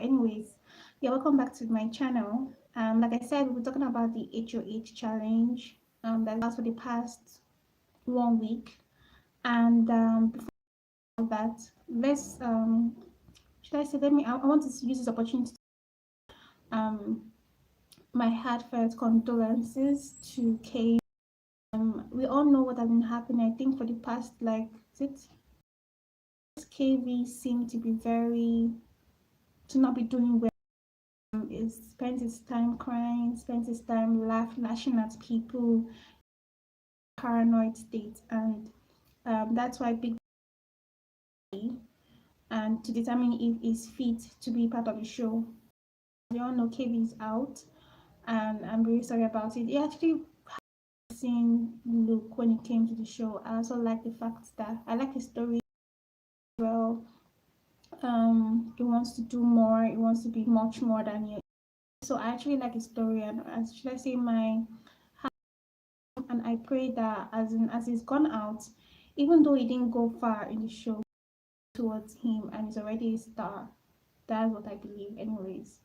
But anyways, yeah, welcome back to my channel. Like I said, we're talking about the HOH challenge that lasts for the past 1 week. And before that, let's should I say, I want to use this opportunity to my heartfelt condolences to KAYVEE. We all know what has been happening. I think for the past, like, KAYVEE seemed to not be doing well. He spent his time crying, spent his time lashing at people, paranoid state, and that's why big and to determine if he's fit to be part of the show. We all know KAYVEE is out, and I'm really sorry about it. He actually seen look when it came to the show. I also like the fact that I like his story well. He wants to do more, he wants to be much more than he. So I actually like his story, and should I say my heart, and I pray that as he's gone out, even though he didn't go far in the show towards him and he's already a star. That's what I believe. Anyways,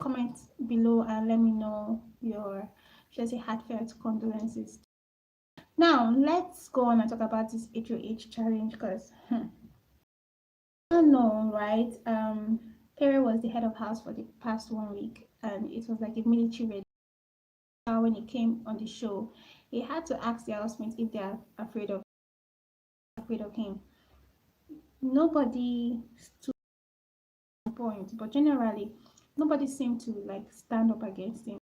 comment below and let me know your, should I say, heartfelt condolences. Now let's go on and talk about this HOH challenge, because I don't know, right? PERE was the head of house for the past 1 week, and it was like a military ready. When he came on the show, he had to ask the housemates if they are afraid of him. Nobody stood on point, but generally nobody seemed to like stand up against him.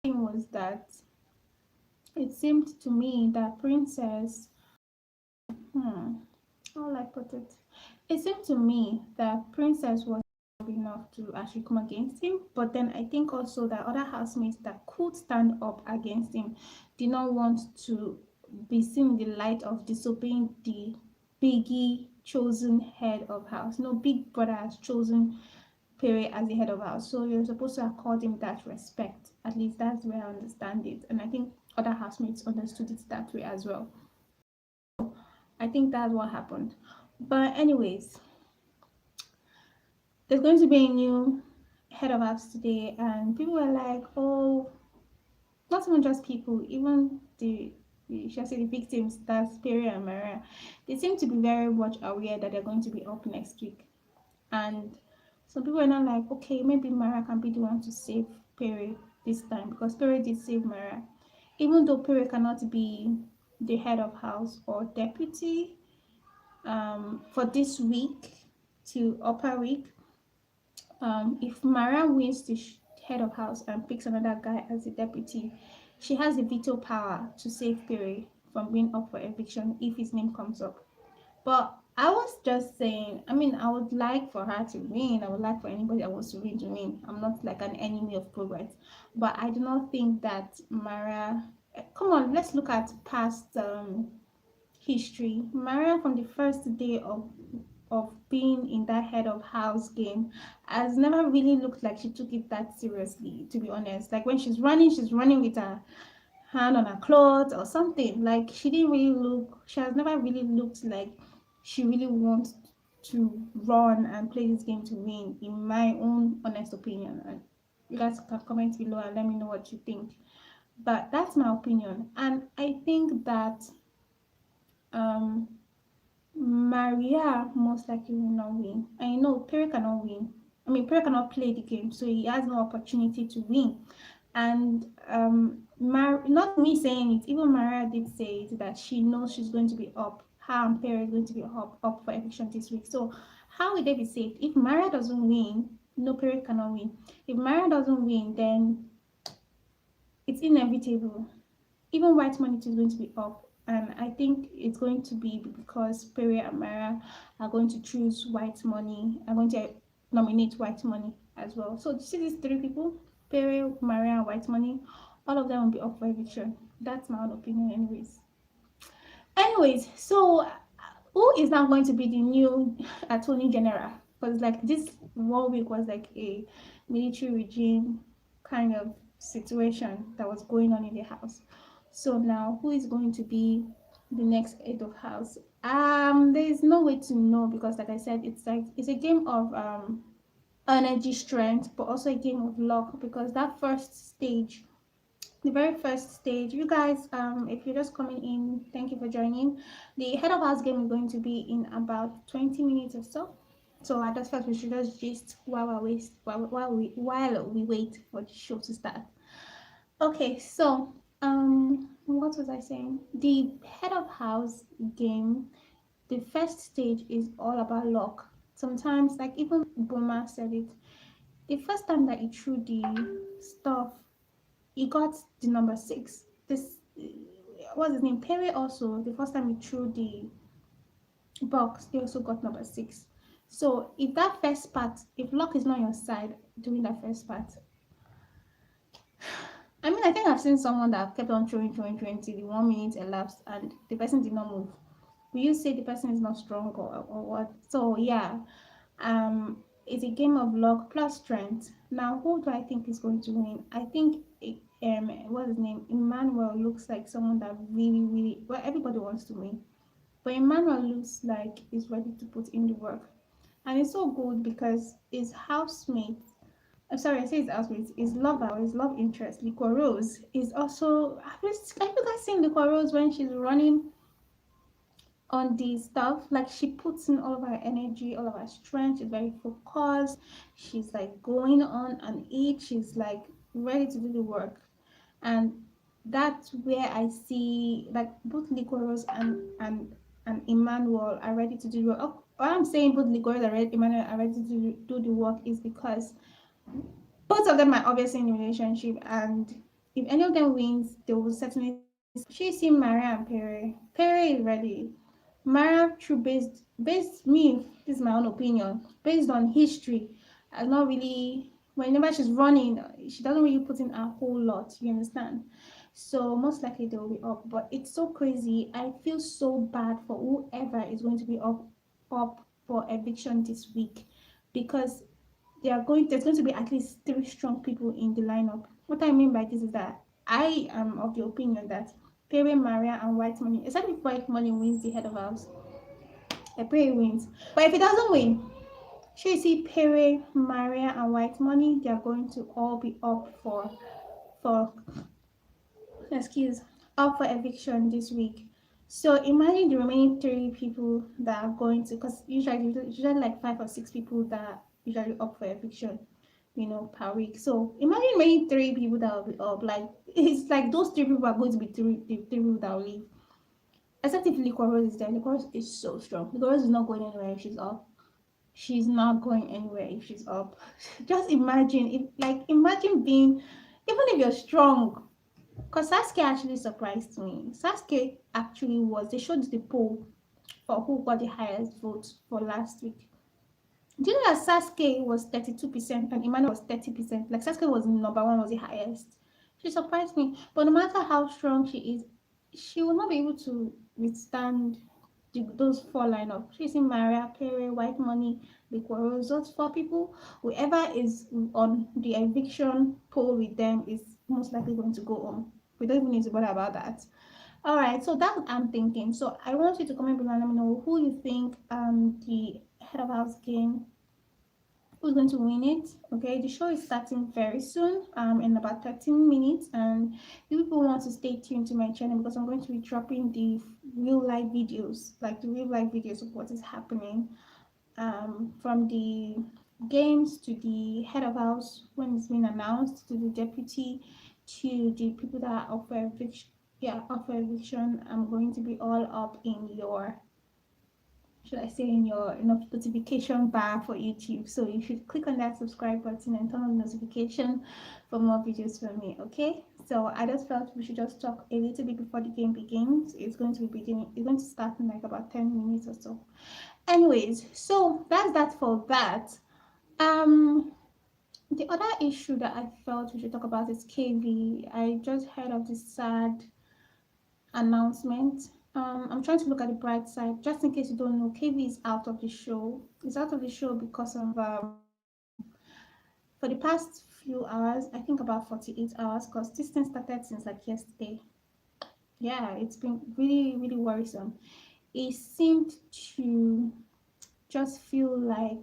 The thing was that it seemed to me that Princess, how will I put it? It seemed to me that Princess was enough to actually come against him, but then I think also that other housemates that could stand up against him did not want to be seen in the light of disobeying the biggie chosen head of house. No, big brother has chosen PERE as the head of house, so you're supposed to accord him that respect. At least that's where I understand it, and I think other housemates understood it that way as well. I think that's what happened. But anyways, there's going to be a new head of house today, and people were like, oh, not even just people, even the shall say the victims, that's PERE and Maria, they seem to be very much aware that they're going to be up next week. And some people are not like, okay, maybe Maria can be the one to save PERE this time, because PERE did save Maria. Even though PERE cannot be the head of house or deputy for this week to upper week, if Maria wins the head of house and picks another guy as a deputy, she has the veto power to save PERE from being up for eviction if his name comes up. But I was just saying, I mean, I would like for her to win. I would like for anybody that wants to win. I'm not like an enemy of progress, but I do not think that Maria. Come on, let's look at past history. Maria, from the first day of being in that head of house game, has never really looked like she took it that seriously, to be honest. Like when she's running with her hand on her clothes or something. Like she has never really looked like she really wants to run and play this game to win, in my own honest opinion. And you guys can comment below and let me know what you think. But that's my opinion, and I think that Maria most likely will not win. I know PERE cannot win. I mean, PERE cannot play the game, so he has no opportunity to win. And not me saying it, even Maria did say it, that she knows she's going to be up. Her and PERE is going to be up for eviction this week. So how will they be saved? If Maria doesn't win, no, PERE cannot win. If Maria doesn't win, then it's inevitable. Even WHITEMONEY is going to be up, and I think it's going to be because PERE and Maria are going to choose WHITEMONEY. I'm going to nominate WHITEMONEY as well. So you see these three people, PERE, Maria, and WHITEMONEY, all of them will be up for eviction. That's my own opinion anyways. So who is now going to be the new Attorney General? Because like this 1 week was like a military regime kind of situation that was going on in the house. So now who is going to be the next head of house? There is no way to know because, like I said, it's a game of energy strength, but also a game of luck because that first stage, the very first stage, you guys, if you're just coming in, thank you for joining. The head of house game is going to be in about 20 minutes or so. So I just felt we should just gist while we wait for the show to start. Okay, so what was I saying? The head of house game, the first stage is all about luck. Sometimes, like even BOMA said it, the first time that he threw the stuff, he got the number six. This what's his name? PERE also, the first time he threw the box, he also got number six. So if that first part, if luck is not on your side during that first part, I mean, I think I've seen someone that kept on throwing till the 1 minute elapsed and the person did not move. Will you say the person is not strong or what? So yeah, it's a game of luck plus strength. Now, who do I think is going to win? I think what's his name? Emmanuel looks like someone that really well. Everybody wants to win, but Emmanuel looks like he's ready to put in the work, and it's so good because his housemate. I'm sorry, I say his housemate. His lover, or his love interest, liquorose, is also. Have you guys seen liquorose when she's running on the stuff? Like she puts in all of her energy, all of her strength. She's very focused. She's like going on and it. She's like ready to do the work, and that's where I see like both Liquorose and Emmanuel are ready to do the work. Oh, why I'm saying both Liquorose and Emmanuel are ready to do the work is because both of them are obviously in a relationship, and if any of them wins, they will certainly. She see Maria and Pere. Pere is ready. Maria, through based me, this is my own opinion, based on history, I'm not really. Whenever she's running, she doesn't really put in a whole lot. You understand? So most likely they will be up. But it's so crazy. I feel so bad for whoever is going to be up for eviction this week, because there's going to be at least three strong people in the lineup. What I mean by this is that I am of the opinion that Pere, Maria, and White Money, except if White Money wins the head of house, I pray he wins. But if he doesn't win, should you see Pere, Maria, and White Money, they are going to all be up for excuse up for eviction this week. So imagine the remaining three people that are going to, because usually like 5 or 6 people that usually up for eviction, per week. So imagine remaining three people that will be up. Like it's like those three people are going to be the three people that will leave. Except if Liquorose is there. Liquorose is so strong. Liquorose is not going anywhere if she's up. She's not going anywhere if she's up. Just imagine imagine being, even if you're strong, because Sasuke actually surprised me. Sasuke actually they showed the poll for who got the highest votes for last week. Do you know that Sasuke was 32% and Emmanuel was 30%? Like Sasuke was number one, was the highest. She surprised me. But no matter how strong she is, she will not be able to withstand those four lineup. She's in Maria, Pere, White Money, Liquorose. Those four people, whoever is on the eviction poll with them is most likely going to go home. We don't even need to bother about that. All right, so that's what I'm thinking. So I want you to comment below and let me know who you think the head of house game, who's going to win it. Okay, the show is starting very soon, in about 13 minutes, and you people want to stay tuned to my channel because I'm going to be dropping the real life videos, like the real life videos of what is happening, from the games to the head of house when it's been announced, to the deputy, to the people that are up for eviction. Yeah, up for eviction. I'm going to be all up in your, should I say, in your notification bar for YouTube. So you should click on that subscribe button and turn on the notification for more videos from me. Okay. So I just felt we should just talk a little bit before the game begins. It's going to start in like about 10 minutes or so. Anyways, so that's that for that. The other issue that I felt we should talk about is KAYVEE. I just heard of this sad announcement. I'm trying to look at the bright side, just in case you don't know. KAYVEE is out of the show. It's out of the show because of for the past few hours, I think about 48 hours, because this thing started since like yesterday. Yeah, it's been really worrisome. It seemed to just feel like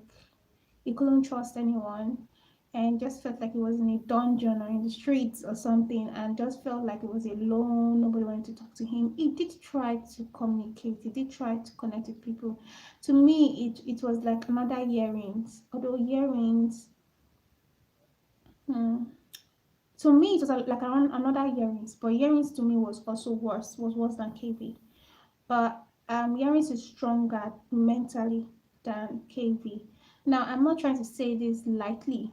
he couldn't trust anyone and just felt like he was in a dungeon or in the streets or something and just felt like he was alone. Nobody wanted to talk to him. He did try to communicate, he did try to connect with people. To me, it was like another earrings, although earrings, hmm, to me it was like around another earrings, but earrings to me was also worse, was worse than KV. But Yaris is stronger mentally than KV. Now, I'm not trying to say this lightly.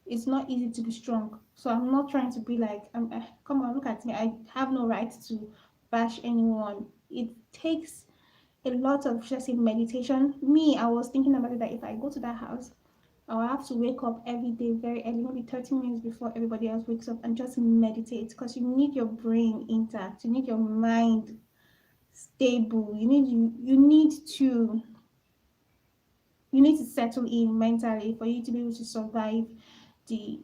It's not easy to be strong. So I'm not trying to be like, come on, look at me. I have no right to bash anyone. It takes a lot of, just say, meditation. Me, I was thinking about it that if I go to that house, I'll have to wake up every day very early, maybe 30 minutes before everybody else wakes up, and just meditate because you need your brain intact. You need your mind stable. You need to settle in mentally for you to be able to survive the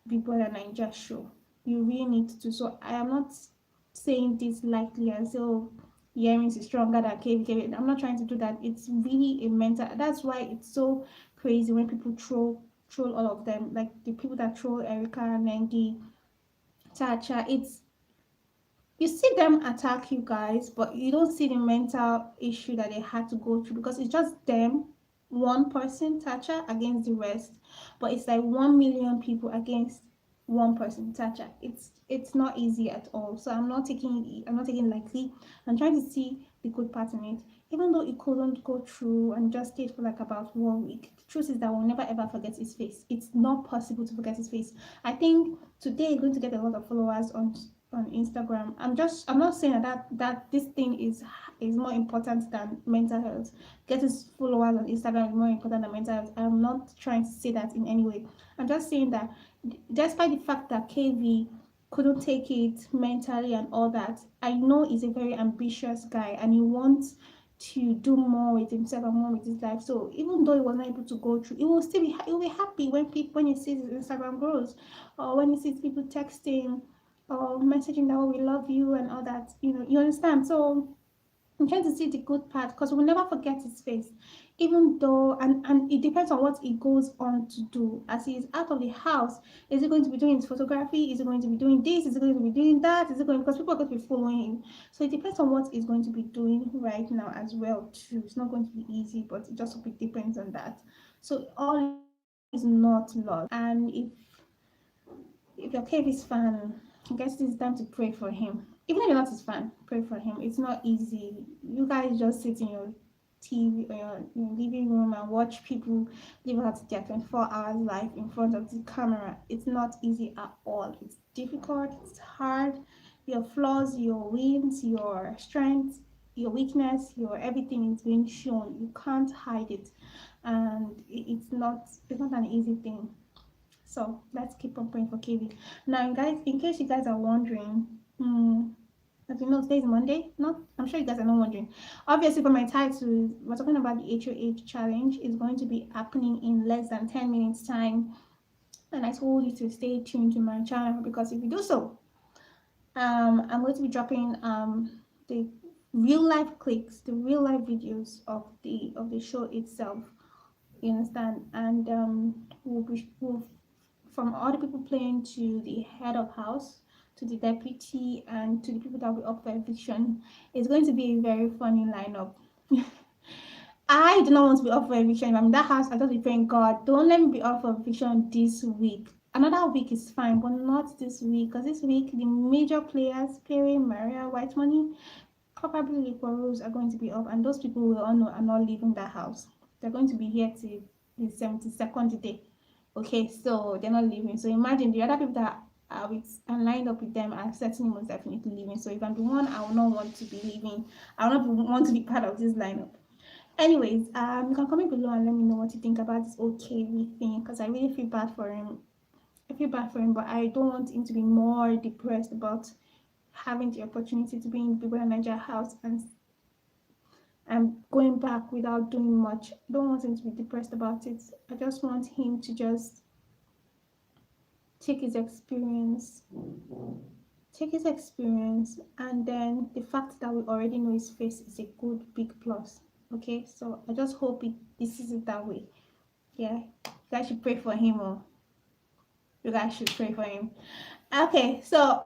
Big Brother Naija show. You really need to. So I am not saying this lightly as though earrings is stronger than KVK. I'm not trying to do that. It's really a mental. That's why it's so crazy when people troll all of them, like the people that troll Erica, Nengi, Tacha. It's, you see them attack you guys, but you don't see the mental issue that they had to go through because it's just them, one person, Tacha, against the rest. But it's like 1 million people against one person, Tacha. It's not easy at all. So I'm not taking it lightly. I'm trying to see the good part in it. Even though it couldn't go through and just stayed for like about 1 week, the truth is that we'll never ever forget his face. It's not possible to forget his face. I think today he's going to get a lot of followers on Instagram. I'm not saying that this thing is more important than mental health. Getting followers on Instagram is more important than mental health. I'm not trying to say that in any way. I'm just saying that despite the fact that KV couldn't take it mentally and all that, I know he's a very ambitious guy and he wants to do more with himself and more with his life. So even though he was not able to go through, he will be happy when people, when he sees his Instagram grows, or when he sees people texting or messaging that, oh, we love you and all that. You understand. So I'm trying to see the good part because we'll never forget his face, even though, and it depends on what he goes on to do. As he is out of the house, is he going to be doing his photography? Is he going to be doing this? Is he going to be doing that? Is he going, because people are going to be following him. So it depends on what he's going to be doing right now as well too. It's not going to be easy, but it just depends on that. So all is not lost. And if you're KV's fan, I guess this is time to pray for him. Even if you're not his fan, pray for him. It's not easy. You guys just sit in your TV or your living room and watch people live out their 24 hours life in front of the camera. It's not easy at all. It's difficult, it's hard. Your flaws, your wins, your strengths, your weakness, your everything is being shown. You can't hide it. And it's not an easy thing. So let's keep on praying for KV. Now, guys, in case you guys are wondering, as you know, today is Monday. No, I'm sure you guys are not wondering. Obviously, for my title, we're talking about the HOH challenge. It's going to be happening in less than 10 minutes time. And I told you to stay tuned to my channel because if you do so, I'm going to be dropping the real life clips, the real life videos of the show itself. You understand? And we'll from all the people playing to the head of house to the deputy and to the people that will be up for eviction. It's going to be a very funny lineup. I do not want to be up for eviction. If I'm in that house, I just be praying, God, don't let me be up for eviction this week. Another week is fine, but not this week. Because this week, the major players, PERE, Maria, WHITEMONEY, probably liquorose are going to be up. And those people we all know are not leaving that house. They're going to be here till the 72nd day. Okay, so they're not leaving. So imagine the other people that are with and lined up with them are certainly most definitely leaving. So if I'm the one, I will not want to be leaving. I will not want to be part of this lineup. Anyways, you can comment below and let me know what you think about this OKV thing because I really feel bad for him. I feel bad for him, but I don't want him to be more depressed about having the opportunity to be in the Bbnaija house and going back without doing much. I don't want him to be depressed about it. I just want him to just take his experience take his experience, and then the fact that we already know his face is a good big plus. Okay, so I just hope this is it that way. Yeah, you guys should pray for him, or you guys should pray for him. Okay, so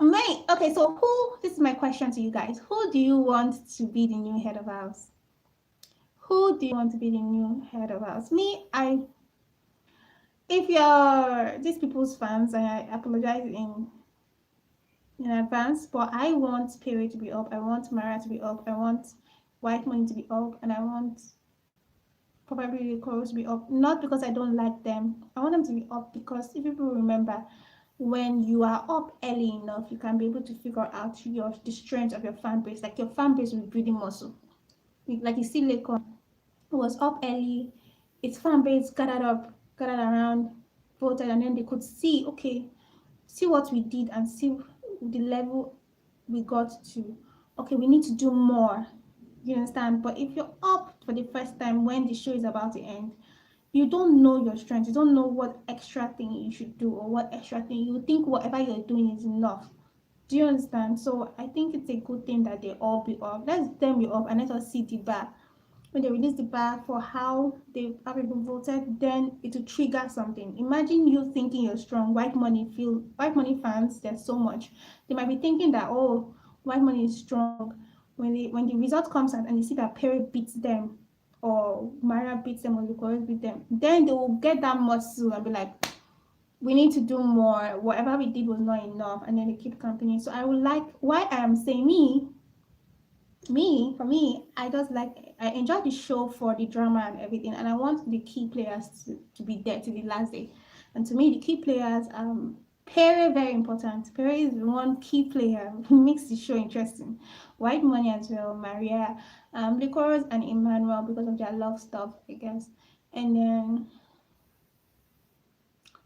okay, so this is my question to you guys. Who do you want to be the new head of house? Who do you want to be the new head of house? Me, if you're these people's fans, I apologize in advance, but I want PERE to be up, I want Mara to be up, I want WHITEMONEY to be up, and I want probably liquorose to be up. Not because I don't like them, I want them to be up because if people remember, when you are up early enough, you can be able to figure out the strength of your fan base. Like your fan base will be building muscle. Like you see Lakon, who was up early, its fan base gathered around, voted, and then they could see, okay, see what we did and see the level we got to. Okay, we need to do more. You understand? But if you're up for the first time when the show is about to end, you don't know your strength. You don't know what extra thing you should do or what extra thing you think whatever you're doing is enough. Do you understand? So I think it's a good thing that they all be up. Let them be up and let us see the bar. When they release the bar for how people voted, then it will trigger something. Imagine you thinking you're strong. WHITEMONEY fans, there's so much. They might be thinking that, oh, WHITEMONEY is strong. When the result comes out and they see that PERE beats them, or Mara beats them, or Liquorose beats them, then they will get that muscle and be like, we need to do more. Whatever we did was not enough, and then they keep campaigning. So I would like, why I am saying for me, I enjoy the show for the drama and everything, and I want the key players to be there to the last day. And to me, the key players, PERE, very important. PERE is one key player who makes the show interesting. WHITEMONEY as well, Maria, Liquorose and Emmanuel, because of their love stuff, I guess. And then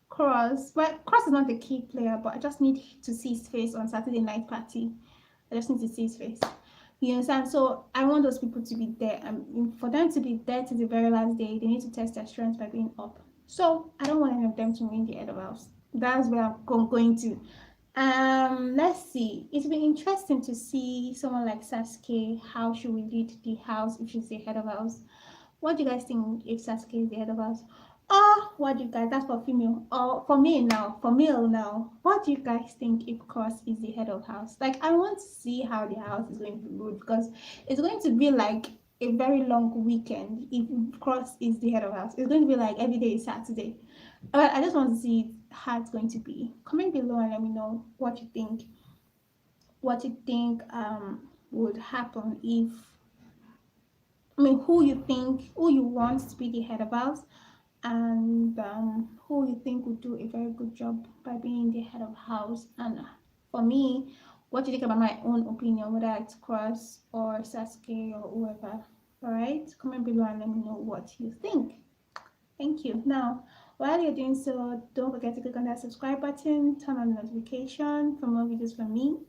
Cross is not the key player, but I just need to see his face on Saturday night party. I just need to see his face. You understand? So I want those people to be there, and for them to be there to the very last day, they need to test their strength by being up. So I don't want any of them to win the head of house. That's where I'm going to. Let's see. It's been interesting to see someone like Sasuke. How should we lead the house if she's the head of house? What do you guys think if Sasuke is the head of house? Or what do you guys, that's for female, or for male now, what do you guys think if Cross is the head of house? Like, I want to see how the house is going to be ruled, because it's going to be like a very long weekend if Cross is the head of house. It's going to be like every day is Saturday. But I just want to see how it's going to be. Comment below and let me know what you think. Would happen if, who you want to be the head of house, and who you think would do a very good job by being the head of house. And for me, what do you think about my own opinion, whether it's Cross or Sasuke or whoever? All right, comment below and let me know what you think. Thank you. Now, while you're doing so, don't forget to click on that subscribe button, turn on the notification for more videos from me.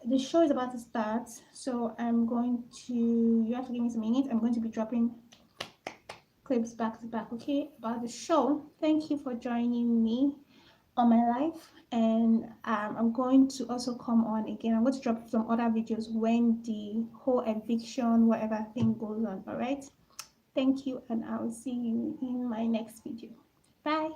The show is about to start, so you have to give me some minutes. I'm going to be dropping clips back to back, okay, about the show. Thank you for joining me on my live, and I'm going to also come on again. I'm going to drop some other videos when the whole eviction whatever thing goes on. All right, thank you, and I will see you in my next video. Bye.